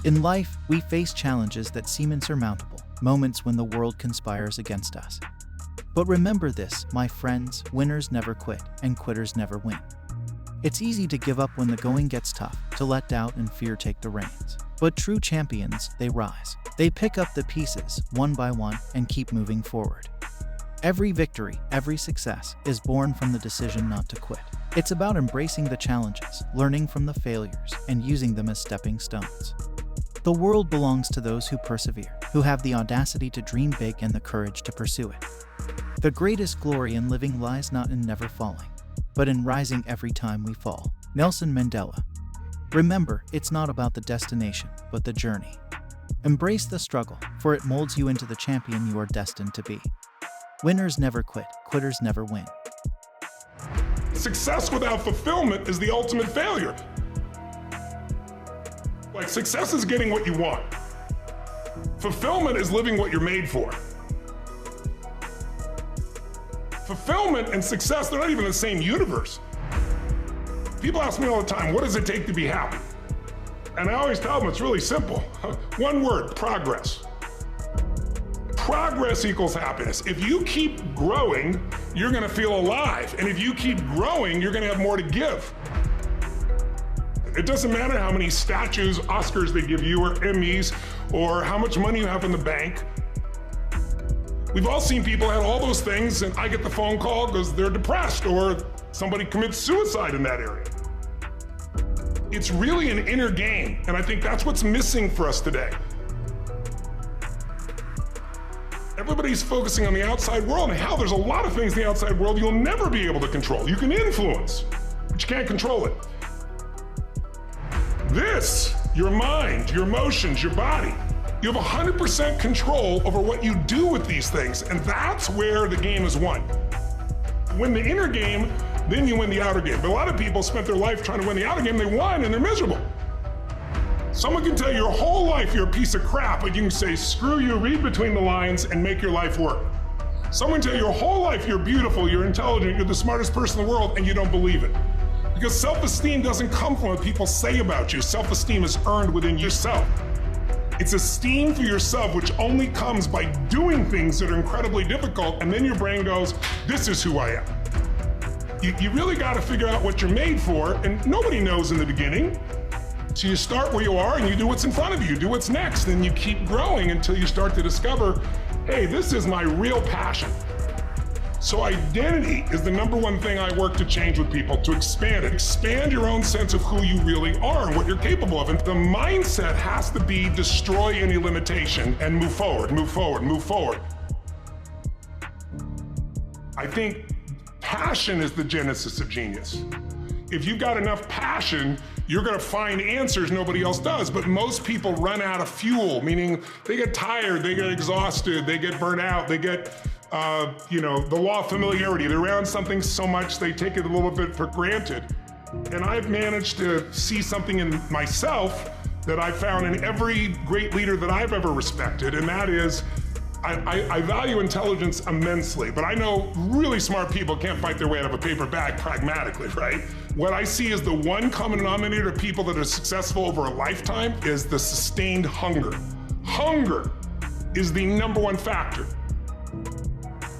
In life, we face challenges that seem insurmountable, moments when the world conspires against us. But remember this, my friends, winners never quit, and quitters never win. It's easy to give up when the going gets tough, to let doubt and fear take the reins. But true champions, they rise. They pick up the pieces, one by one, and keep moving forward. Every victory, every success, is born from the decision not to quit. It's about embracing the challenges, learning from the failures, and using them as stepping stones. The world belongs to those who persevere, who have the audacity to dream big and the courage to pursue it. The greatest glory in living lies not in never falling, but in rising every time we fall. Nelson Mandela. Remember, it's not about the destination, but the journey. Embrace the struggle, for it molds you into the champion you are destined to be. Winners never quit, quitters never win. Success without fulfillment is the ultimate failure. Like, success is getting what you want. Fulfillment is living what you're made for. Fulfillment and success, they're not even the same universe. People ask me all the time, what does it take to be happy? And I always tell them it's really simple. One word, progress. Progress equals happiness. If you keep growing, you're gonna feel alive. And if you keep growing, you're gonna have more to give. It doesn't matter how many statues, Oscars they give you, or Emmys, or how much money you have in the bank. We've all seen people have all those things, and I get the phone call because they're depressed, or somebody commits suicide in that area. It's really an inner game, and I think that's what's missing for us today. Everybody's focusing on the outside world, and hell, there's a lot of things in the outside world you'll never be able to control. You can influence, but you can't control it. This, your mind, your emotions, your body, you have 100% control over what you do with these things, and that's where the game is won. Win the inner game, then you win the outer game. But a lot of people spent their life trying to win the outer game, they won, and they're miserable. Someone can tell you your whole life you're a piece of crap, but you can say, screw you, read between the lines, and make your life work. Someone can tell you your whole life you're beautiful, you're intelligent, you're the smartest person in the world, and you don't believe it. Because self-esteem doesn't come from what people say about you. Self-esteem is earned within yourself. It's esteem for yourself, which only comes by doing things that are incredibly difficult, and then your brain goes, this is who I am. You really gotta figure out what you're made for, and nobody knows in the beginning. So you start where you are and you do what's in front of you, do what's next, and you keep growing until you start to discover, hey, this is my real passion. So identity is the #1 thing I work to change with people, to expand it. Expand your own sense of who you really are and what you're capable of. And the mindset has to be destroy any limitation and move forward, move forward, move forward. I think passion is the genesis of genius. If you've got enough passion, you're gonna find answers nobody else does. But most people run out of fuel, meaning they get tired, they get exhausted, they get burnt out, they get the law of familiarity. They're around something so much they take it a little bit for granted. And I've managed to see something in myself that I found in every great leader that I've ever respected, and that is, I value intelligence immensely, but I know really smart people can't fight their way out of a paper bag pragmatically, right? What I see as the one common denominator of people that are successful over a lifetime is the sustained hunger. Hunger is the #1 factor.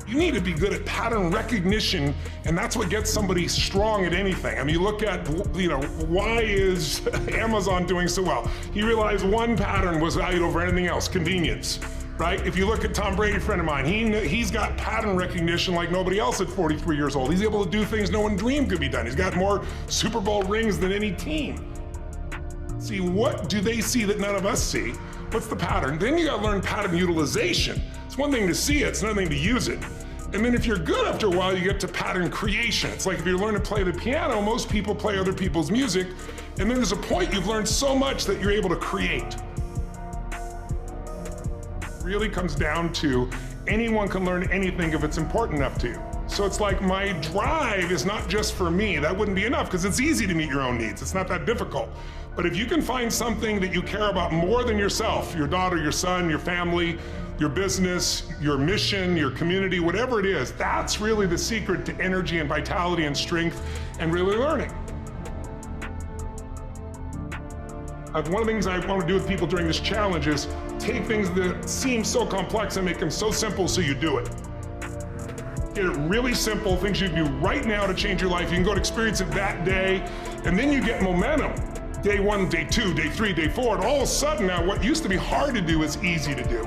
You need to be good at pattern recognition, and that's what gets somebody strong at anything. I mean, you look at, why is Amazon doing so well? He realized one pattern was valued over anything else, convenience, right? If you look at Tom Brady, a friend of mine, he's got pattern recognition like nobody else at 43 years old. He's able to do things no one dreamed could be done. He's got more Super Bowl rings than any team. See, what do they see that none of us see? What's the pattern? Then you gotta learn pattern utilization. It's one thing to see it, it's another thing to use it. And then if you're good after a while, you get to pattern creation. It's like if you learn to play the piano, most people play other people's music, and then there's a point you've learned so much that you're able to create. It really comes down to anyone can learn anything if it's important enough to you. So it's like my drive is not just for me. That wouldn't be enough because it's easy to meet your own needs. It's not that difficult. But if you can find something that you care about more than yourself, your daughter, your son, your family, your business, your mission, your community, whatever it is, that's really the secret to energy and vitality and strength and really learning. One of the things I want to do with people during this challenge is take things that seem so complex and make them so simple so you do it. Get it really simple, things you can do right now to change your life. You can go to experience it that day, and then you get momentum. Day 1, day 2, day 3, day 4, and all of a sudden now what used to be hard to do is easy to do.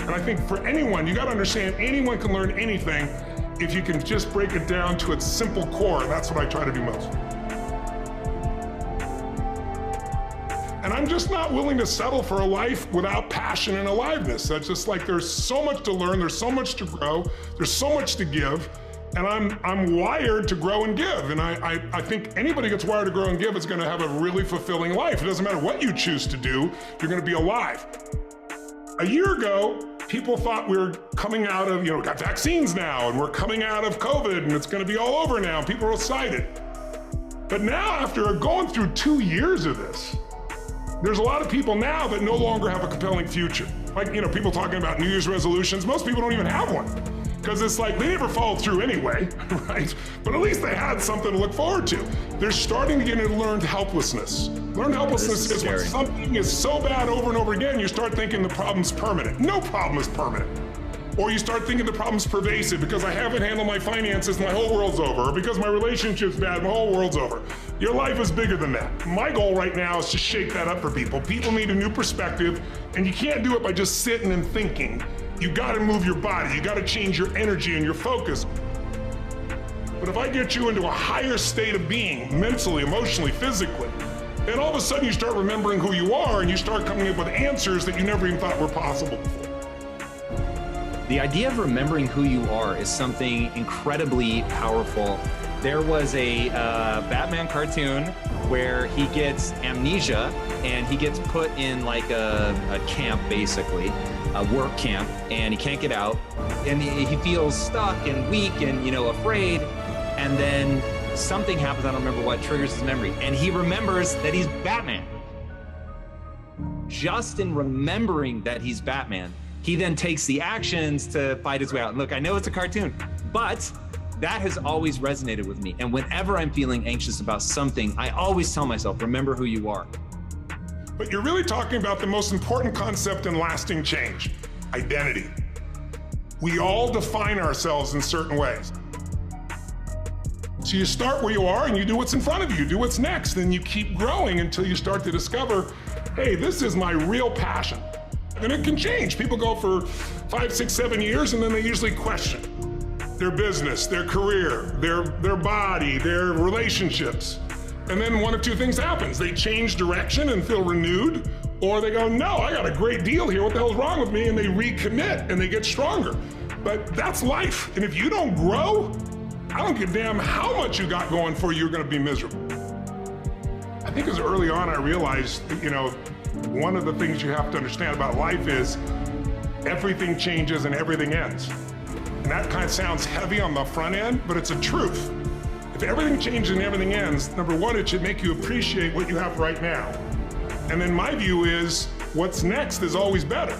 And I think for anyone, you gotta understand anyone can learn anything if you can just break it down to its simple core, and that's what I try to do most. And I'm just not willing to settle for a life without passion and aliveness. That's just like, there's so much to learn, there's so much to grow, there's so much to give, and I'm wired to grow and give. And I think anybody that's wired to grow and give is gonna have a really fulfilling life. It doesn't matter what you choose to do, you're gonna be alive. A year ago, people thought we were coming out of, we got vaccines now, and we're coming out of COVID, and it's gonna be all over now, people are excited. But now, after going through 2 years of this, there's a lot of people now that no longer have a compelling future. Like, people talking about New Year's resolutions, most people don't even have one. Because it's like, they never followed through anyway, right? But at least they had something to look forward to. They're starting to get into learned helplessness. Learned helplessness is when something is so bad over and over again, you start thinking the problem's permanent. No problem is permanent. Or you start thinking the problem's pervasive because I haven't handled my finances, my whole world's over. Or because my relationship's bad, my whole world's over. Your life is bigger than that. My goal right now is to shake that up for people. People need a new perspective, and you can't do it by just sitting and thinking. You gotta move your body, you gotta change your energy and your focus. But if I get you into a higher state of being, mentally, emotionally, physically, then all of a sudden you start remembering who you are and you start coming up with answers that you never even thought were possible before. The idea of remembering who you are is something incredibly powerful. There was a Batman cartoon where he gets amnesia and he gets put in like a camp, basically, a work camp, and he can't get out. And he feels stuck and weak and, afraid. And then something happens, I don't remember what, triggers his memory. And he remembers that he's Batman. Just in remembering that he's Batman, he then takes the actions to fight his way out. And look, I know it's a cartoon, but that has always resonated with me. And whenever I'm feeling anxious about something, I always tell myself, remember who you are. But you're really talking about the most important concept in lasting change, identity. We all define ourselves in certain ways. So you start where you are and you do what's in front of you, do what's next, and you keep growing until you start to discover, hey, this is my real passion. And it can change. People go for 5, 6, 7 years and then they usually question their business, their career, their body, their relationships. And then one of two things happens. They change direction and feel renewed, or they go, no, I got a great deal here, what the hell's wrong with me? And they recommit and they get stronger. But that's life. And if you don't grow, I don't give a damn how much you got going for you, you're gonna be miserable. I think as early on I realized, one of the things you have to understand about life is everything changes and everything ends. And that kind of sounds heavy on the front end, but it's a truth. If everything changes and everything ends, number one, it should make you appreciate what you have right now. And then my view is, what's next is always better.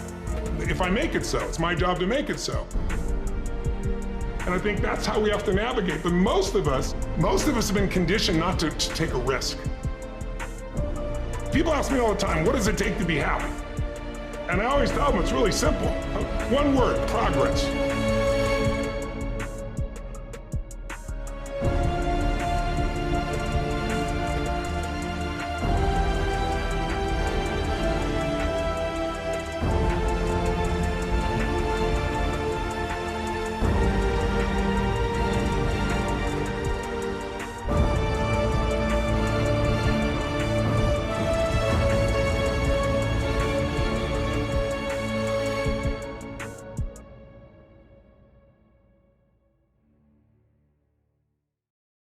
If I make it so, it's my job to make it so. And I think that's how we have to navigate. But most of us have been conditioned not to take a risk. People ask me all the time, what does it take to be happy? And I always tell them it's really simple. One word, progress.